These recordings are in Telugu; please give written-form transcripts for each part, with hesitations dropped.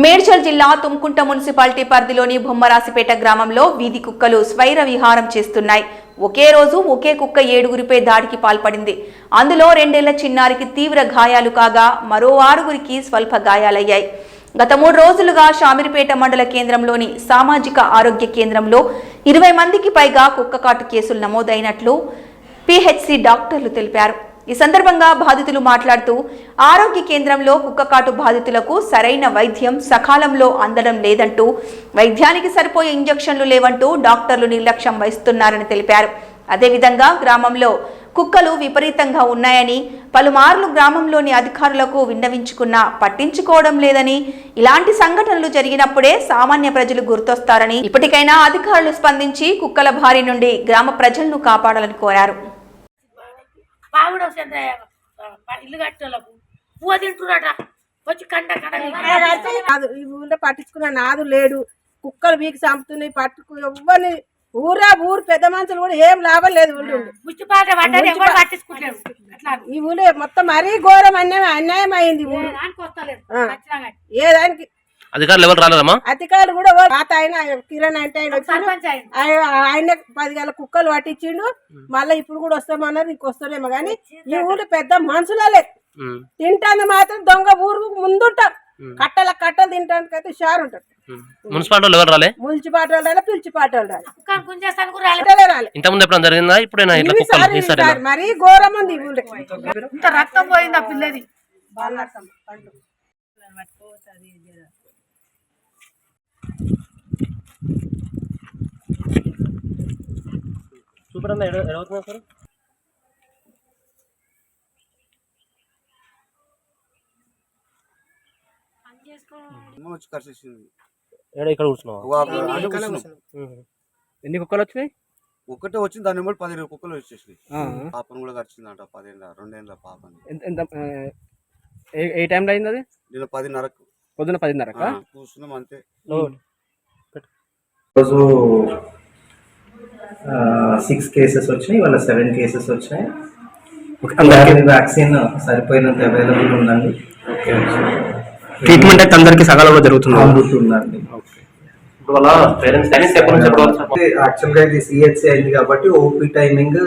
మేడ్చల్ జిల్లా తుమ్కుంట మున్సిపాలిటీ పరిధిలోని బొమ్మరాసిపేట గ్రామంలో వీధి కుక్కలు స్వైర విహారం చేస్తున్నాయి. ఒకే రోజు ఒకే కుక్క 7గురిపై దాడికి పాల్పడింది. అందులో 2 ఏళ్ల చిన్నారికి తీవ్ర గాయాలు కాగా మరో 6గురికి స్వల్ప గాయాలయ్యాయి. గత 3 రోజులుగా షామీర్పేట మండల కేంద్రంలోని సామాజిక ఆరోగ్య కేంద్రంలో 20 మందికి పైగా కుక్క కాటు కేసులు నమోదైనట్లు పిహెచ్సి డాక్టర్లు తెలిపారు. ఈ సందర్భంగా బాధితులు మాట్లాడుతూ ఆరోగ్య కేంద్రంలో కుక్కకాటు బాధితులకు సరైన వైద్యం సకాలంలో అందడం లేదంటూ, వైద్యానికి సరిపోయే ఇంజెక్షన్లు లేవంటూ డాక్టర్లు నిర్లక్ష్యం వహిస్తున్నారని తెలిపారు. అదేవిధంగా గ్రామంలో కుక్కలు విపరీతంగా ఉన్నాయని, పలుమార్లు గ్రామంలోని అధికారులకు విన్నవించుకున్నా పట్టించుకోవడం లేదని, ఇలాంటి సంఘటనలు జరిగినప్పుడే సామాన్య ప్రజలు గుర్తొస్తారని, ఇప్పటికైనా అధికారులు స్పందించి కుక్కల బారి నుండి గ్రామ ప్రజలను కాపాడాలని కోరారు. బాగుడు ఇల్లు కట్టేలకు పువ్వు తింటున్నాట వచ్చి కంట కాదు ఈ ఊళ్ళో పట్టించుకున్న నాదు లేడు. కుక్కలు వీకి చంపుతున్నాయి, పట్టుకు ఎవ్వరిని ఊరు పెద్ద మనుషులు కూడా ఏం లాభం లేదు. ఈ ఊళ్ళో మొత్తం మరీ ఘోరం అన్యాయం అయింది. ఏదానికి అధికారులు ఎవరు రాలేదమ్మా? అధికారులు కూడా పాత ఆయన కిరణ్ అంటే ఆయన 10 గల కుక్కలు పట్టించిండు. మళ్ళీ ఇప్పుడు కూడా వస్తామన్నారు, ఇంకొస్తారేమో కానీ ఈ ఊరు పెద్ద మనుషులే తింటాను మాత్రం దొంగ ఊరు ముందుంటాం. కట్టలు తింటానికి అయితే షార్ ఉంటారు. మున్సిపాలిటీ ఎవరు రాలే? మున్సిపాలిటీ రాలే, పిలిచిపాటి రాలే. మరీ ఘోరం ఉంది. రక్తం పోయింది ఆ పిల్లది. సూపర్ అన్న ఎడవుతున్నా సార్ ఇక్కడ కూర్చున్నావా? ఎన్ని కుక్కలు వచ్చినాయి? ఒకటే వచ్చింది, దాని నెంబర్ 10 కుక్కలు వచ్చేసినాయి. పాపను కూడా ఖర్చిందంట, 2 ఏళ్ళ పాపని. ఏ టైంలో అయింది అది? నేను 10:30 పొద్దున 10:30 కూర్చున్నాం అంతే. రోజు 6 కేసెస్ వచ్చినాయి, వాళ్ళ 7 కేసెస్ వచ్చినాయి. వ్యాక్సిన్ సరిపోయినంత అవైలబుల్ ఉందండి. ట్రీట్మెంట్ అయితే అందరికి సకాలంలో జరుగుతుందండి. యాక్చువల్ గా ఇది సిహెచ్సి అయింది కాబట్టి ఓపీ టైమింగ్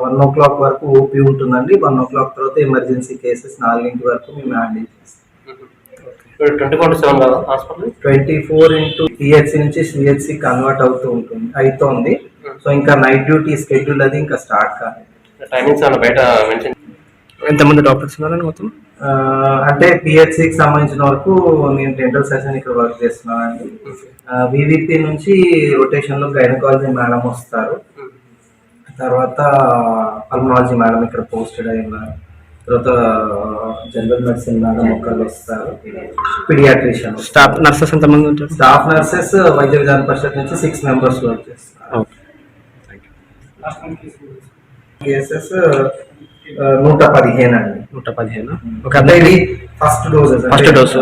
1 o'clock వరకు ఓపీ ఉంటుందండి. 1 o'clock తర్వాత ఎమర్జెన్సీ కేసెస్ 4 వరకు మేము హ్యాండిల్ చేస్తాం. 24 ఇంటూ పిహెచ్సి నుంచి సిహెచ్సి కన్వర్ట్ అవుతుంది. సో ఇంకా నైట్ డ్యూటీ స్కెడ్యూల్ అది ఇంకా స్టార్ట్ కాలేదు. ఎంతమంది డాక్టర్స్ ఉన్నారని మొత్తం? అంటే పిహెచ్సికి సంబంధించిన వరకు నేను డెంటల్ సర్జన్ ఇక్కడ వర్క్ చేస్తున్నాను అండి. వివిపి నుంచి రొటేషన్ లో గైనకాలజీ మేడం వస్తారు, తర్వాత పల్మనాలజీ మేడం ఇక్కడ పోస్టెడ్ అయి ఉన్నారు, తర్వాత జనరల్ మెడిసిన్ మేడం ఒకళ్ళు వస్తారు, పీడియాట్రిషియన్. స్టాఫ్ నర్సెస్ ఎంతమంది ఉంటారు? స్టాఫ్ నర్సెస్ వైద్య విధాన పరిషత్ నుంచి 6 members వర్క్ చేస్తారు. కేసెస్ 115 అండి. 115. అంటే ఇది ఫస్ట్ డోస్.